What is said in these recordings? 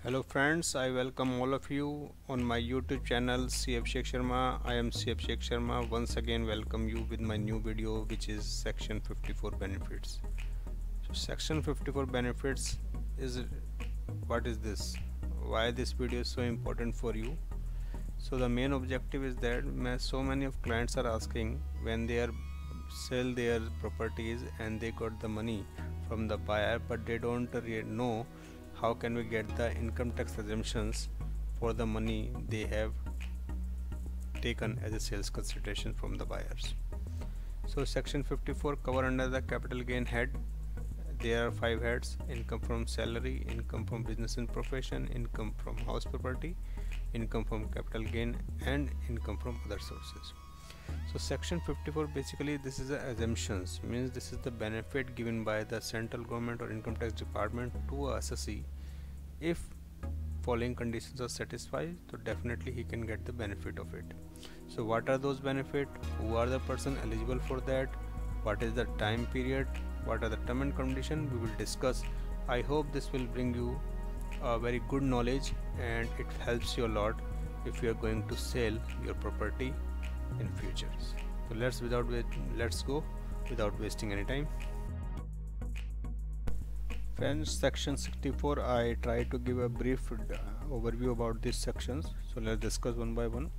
Hello friends, I welcome all of you on my YouTube channel C. Abhishek Sharma. I am C. Abhishek Sharma. Once again welcome you with my new video, which is section 54 benefits. So section 54 benefits is what is this? Why this video is so important for you? So the main objective is that so many of clients are asking when they are sell their properties and they got the money from the buyer, but they don't really know how can we get the income tax exemptions for the money they have taken as a sales consideration from the buyers. So section 54 cover under the capital gain head. There are 5 heads: income from salary, income from business and profession, income from house property, income from capital gain, and income from other sources. So section 54 basically this is the exemptions, means this is the benefit given by the central government or income tax department to a assessee. If following conditions are satisfied, so definitely he can get the benefit of it. So what are those benefits? Who are the person eligible for that? What is the time period? What are the term and condition? We will discuss. I hope this will bring you a very good knowledge and it helps you a lot if you are going to sell your property in futures. So let's go without wasting any time. Friends, section 64, I try to give a brief overview about these sections. So let's discuss one by one.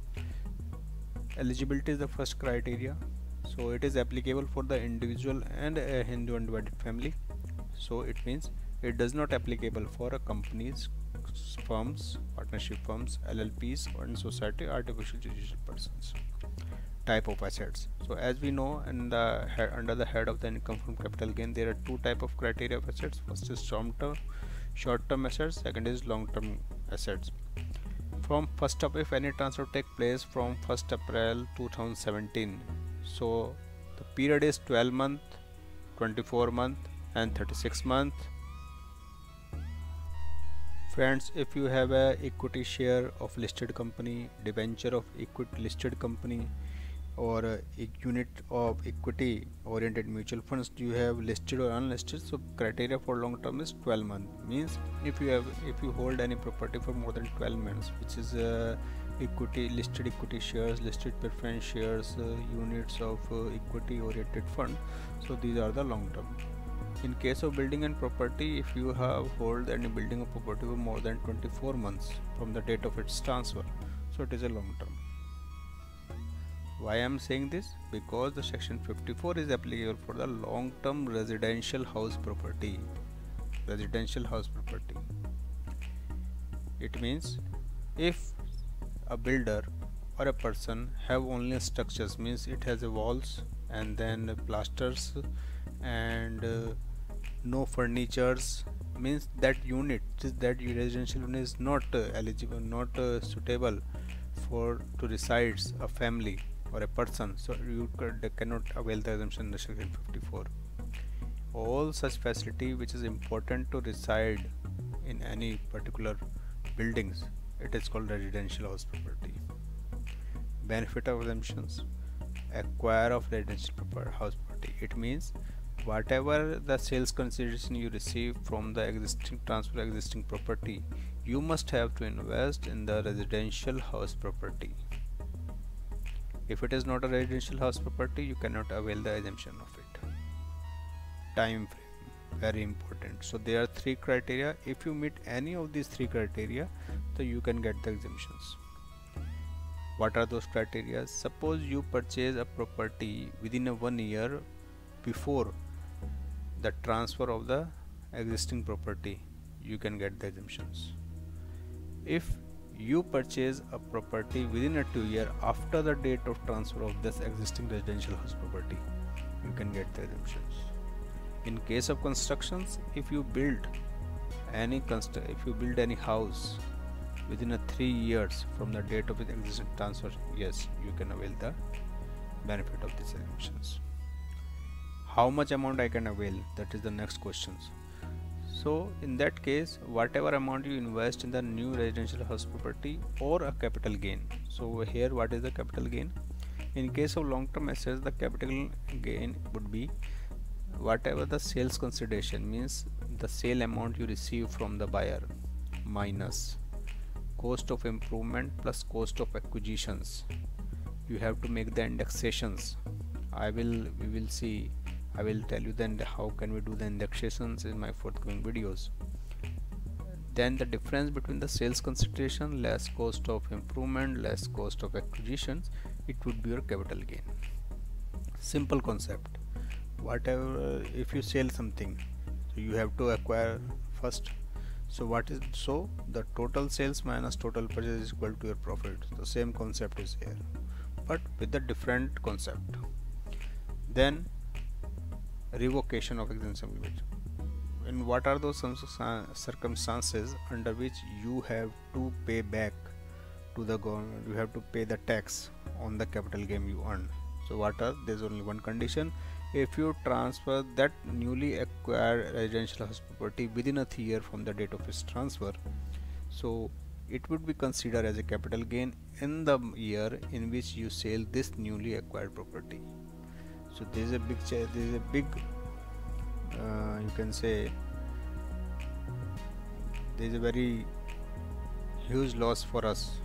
Eligibility is the first criteria. So it is applicable for the individual and a Hindu undivided family. So it means it does not applicable for a companies, firms, partnership firms, LLPs, or society, artificial judicial persons. Type of assets. So as we know, in the under the head of the income from capital gain, there are two type of criteria of assets. First is short-term assets. Second is long-term assets. From first up, if any transfer take place from 1st April 2017, so the period is 12 month, 24 month, and 36 month. Friends, if you have a equity share of listed company, debenture of equity listed company, or a unit of equity oriented mutual funds you have listed or unlisted, so criteria for long term is 12 months. Means if you hold any property for more than 12 months, which is listed equity shares, listed preference shares, units of equity oriented fund, so these are the long term. In case of building and property, if you have hold any building or property for more than 24 months from the date of its transfer, so it is a long term. Why I am saying this? Because the section 54 is applicable for the long term residential house property. It means if a builder or a person have only structures, means it has a walls and then plasters and no furnitures, means that residential unit is not eligible, not suitable for to resides a family or a person, so you cannot avail the exemption under section 54. All such facility which is important to reside in any particular buildings, it is called residential house property. Benefit of exemptions: acquire of residential house property. It means whatever the sales consideration you receive from the existing property, you must have to invest in the residential house property. If it is not a residential house property, you cannot avail the exemption of it. Time frame, very important. So there are 3 criteria. If you meet any of these 3 criteria, so you can get the exemptions. What are those criteria? Suppose you purchase a property within a 1 year before the transfer of the existing property, you can get the exemptions. If you purchase a property within a 2 year after the date of transfer of this existing residential house property, you can get the exemptions. In case of constructions, if you build any house within a 3 years from the date of its existing transfer, yes, you can avail the benefit of these exemptions. How much amount I can avail? That is the next question. So in that case, whatever amount you invest in the new residential house property or a capital gain. So over here, what is the capital gain? In case of long term assets, the capital gain would be whatever the sales consideration, means the sale amount you receive from the buyer minus cost of improvement plus cost of acquisitions. You have to make the indexations. We will see, I will tell you then how can we do the indexations in my forthcoming videos. Then the difference between the sales consideration less cost of improvement less cost of acquisitions, it would be your capital gain. Simple concept. Whatever, if you sell something, so you have to acquire first. So the total sales minus total purchase is equal to your profit. The same concept is here, but with a different concept. Then revocation of exemption limit. And what are those circumstances under which you have to pay back to the government, you have to pay the tax on the capital gain you earn. So there's only one condition: if you transfer that newly acquired residential house property within a 3 year from the date of its transfer, so it would be considered as a capital gain in the year in which you sell this newly acquired property. So there is a big you can say there is a very huge loss for us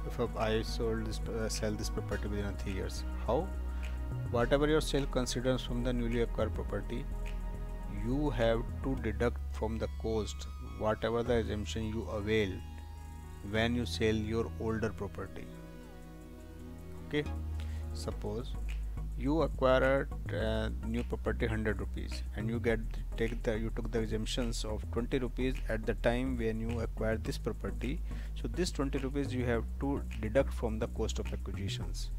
if I sell this property within 3 years. How? Whatever your sale considers from the newly acquired property, you have to deduct from the cost whatever the exemption you avail when you sell your older property. Okay, suppose you acquire a new property 100 rupees and you took the exemptions of 20 rupees at the time when you acquired this property. So this 20 rupees you have to deduct from the cost of acquisitions.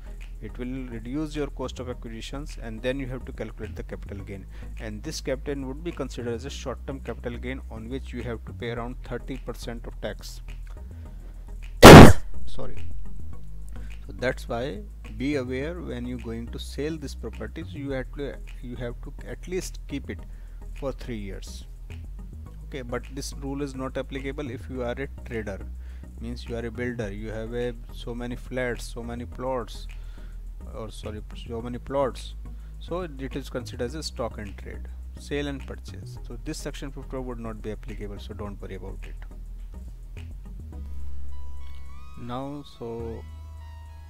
It will reduce your cost of acquisitions, and then you have to calculate the capital gain, and this capital gain would be considered as a short-term capital gain on which you have to pay around 30% of tax. Sorry. So that's why be aware when you're going to sell this property. So you have to at least keep it for 3 years. Okay, but this rule is not applicable if you are a trader, means you are a builder, you have so many flats, so many plots, so it is considered as a stock and trade, sale and purchase. So this section 54 would not be applicable, so don't worry about it. Now, so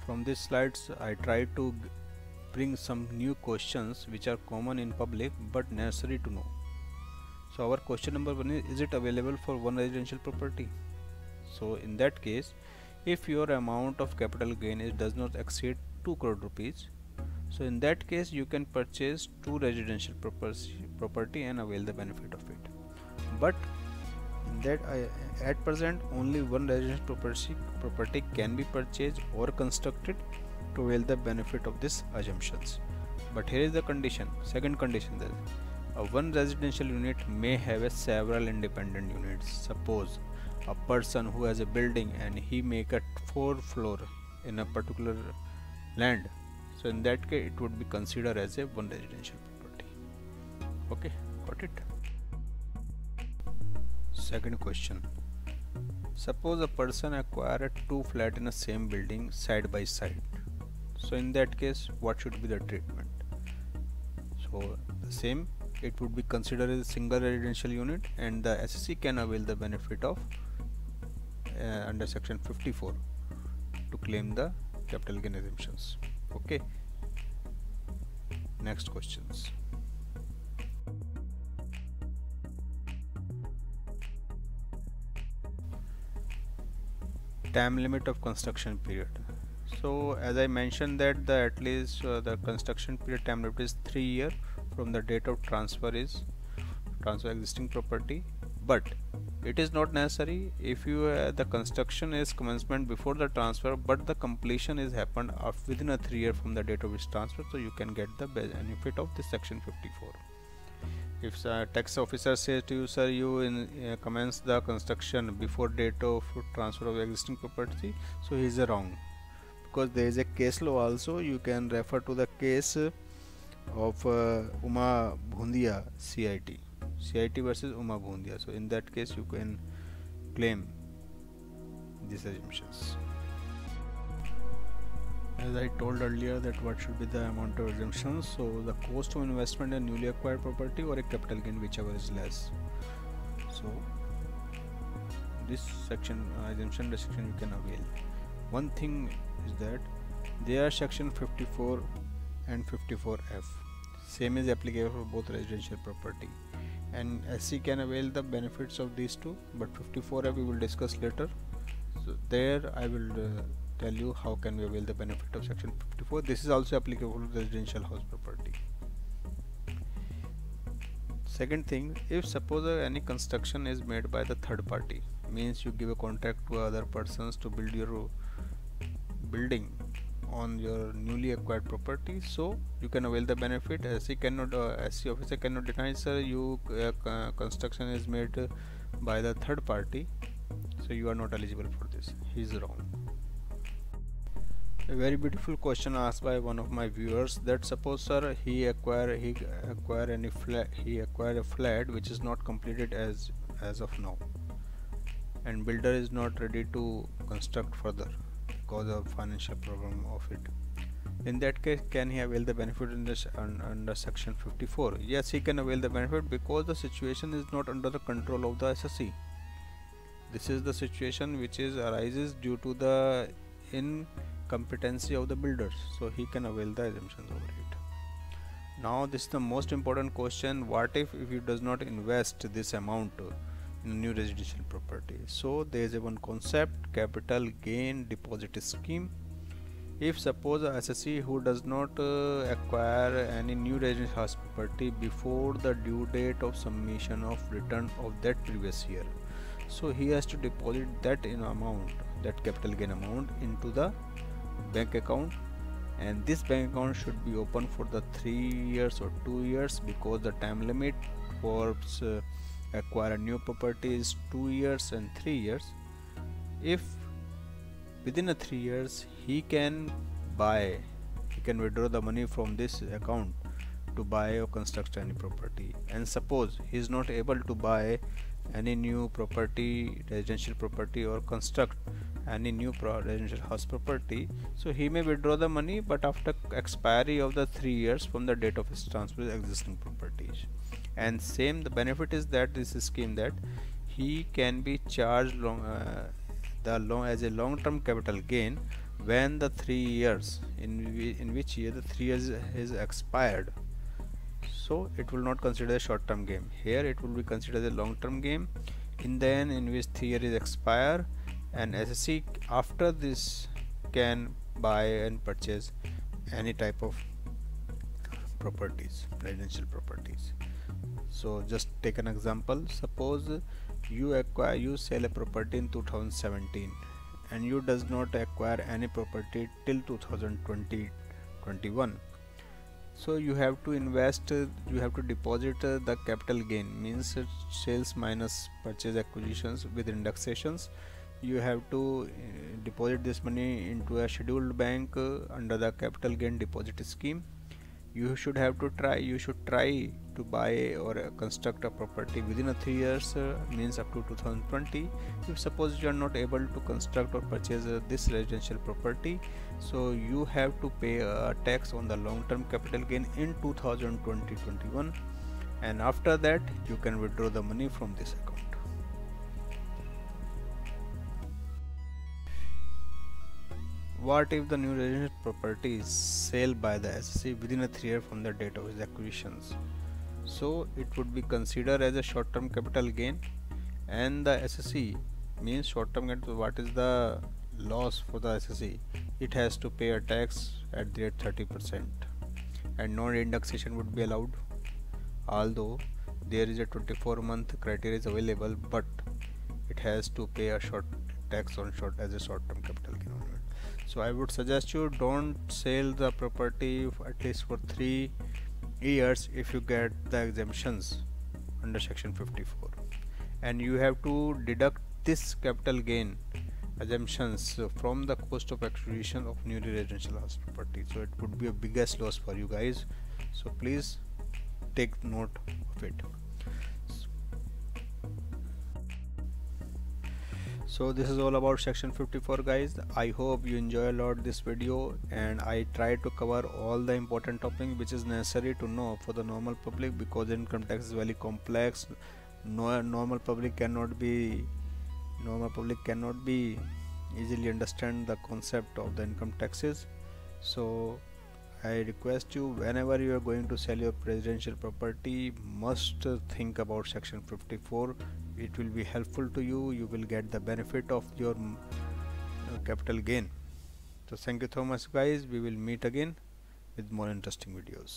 from these slides I try to bring some new questions which are common in public but necessary to know. So our question number 1 is it available for one residential property? So in that case, if your amount of capital gain does not exceed 2 crore rupees, so in that case you can purchase 2 residential property and avail the benefit of it. But at present only one residential property can be purchased or constructed to avail the benefit of these assumptions. But here is the condition, second condition, that one residential unit may have several independent units. Suppose a person who has a building and he make a 4th floor in a particular land, so in that case it would be considered as a one residential property. Okay, got it? Second question, suppose a person acquired 2 flats in the same building side by side. So in that case what should be the treatment? So the same, it would be considered as a single residential unit, and the SSC can avail the benefit of under section 54 to claim the capital gain exemptions. Okay, next questions. Time limit of construction period. So as I mentioned that at least the construction period time limit is 3 years from the date of transfer existing property, but it is not necessary if you the construction is commencement before the transfer, but the completion is happened within a 3 years from the date of its transfer, so you can get the benefit of this section 54. If the tax officer says to you, sir, you commence the construction before date of transfer of existing property, so he is wrong, because there is a case law also. You can refer to the case of Uma Bhundia CIT versus Uma Bhundia. So in that case you can claim these assumptions. As I told earlier that what should be the amount of assumptions, so the cost of investment in newly acquired property or a capital gain, whichever is less. So this section exemption restriction you can avail. One thing is that there are section 54 and 54F. Same is applicable for both residential property, and SC can avail the benefits of these two, but 54F we will discuss later. So there I will tell you how can we avail the benefit of section 54. This is also applicable to residential house property. Second thing, if suppose any construction is made by the third party, means you give a contract to other persons to build your building on your newly acquired property, so you can avail the benefit. SC officer cannot deny, sir, you construction is made by the third party, so you are not eligible for this. He is wrong. A very beautiful question asked by one of my viewers, that suppose, sir, he acquire a flat which is not completed as of now, and builder is not ready to construct further because of financial problem of it. In that case, can he avail the benefit in this under section 54? Yes, he can avail the benefit, because the situation is not under the control of the SSC. This is the situation which arises due to the incompetency of the builders, so he can avail the exemptions over it. Now this is the most important question: what if he does not invest this amount in a new residential property? So there is a one concept, capital gain deposit scheme. If suppose a SSC who does not acquire any new residential house property before the due date of submission of return of that previous year, so he has to deposit that that capital gain amount into the bank account, and this bank account should be open for the 3 years or 2 years, because the time limit for acquire a new property is 2 years and 3 years. If within a 3 years he can withdraw the money from this account to buy or construct any property, and suppose he is not able to buy any new property, residential property, or construct any new residential house property, so he may withdraw the money, but after expiry of the 3 years from the date of his transfer to existing properties. And same, the benefit is that this scheme, that he can be charged as a long-term capital gain when the 3 years in which year the 3 years is expired. So it will not consider a short-term gain. Here it will be considered a long-term gain in which 3 years is expire, and SSC after this can buy and purchase any type of properties, residential properties. So just take an example. Suppose you sell a property in 2017 and you does not acquire any property till 2021. So you have to invest, you have to deposit the capital gain, means sales minus purchase acquisitions with indexations. You have to deposit this money into a scheduled bank under the capital gain deposit scheme. You should try to buy or construct a property within a 3 years, means up to 2020. If suppose you are not able to construct or purchase this residential property, so you have to pay a tax on the long-term capital gain in 2020-21, and after that you can withdraw the money from this account. What if the new residential property is sold by the SSC within a 3 year from the date of its acquisitions? So it would be considered as a short-term capital gain, and the SSC, means short-term gain. So what is the loss for the SSC? It has to pay a tax at the rate 30%, and no indexation would be allowed. Although there is a 24-month criteria is available, but it has to pay a short tax on as a short-term capital gain. So I would suggest you don't sell the property at least for 3 years if you get the exemptions under section 54, and you have to deduct this capital gain exemptions from the cost of acquisition of newly residential house property. So it would be a biggest loss for you guys, so please take note of it. So this is all about section 54, guys. I hope you enjoy a lot this video, and I try to cover all the important topics which is necessary to know for the normal public, because income tax is very complex. No normal public cannot be normal public cannot be easily understand the concept of the income taxes. So I request you, whenever you are going to sell your residential property, must think about section 54. It will be helpful to you. You will get the benefit of your capital gain. So thank you so much guys. We will meet again with more interesting videos.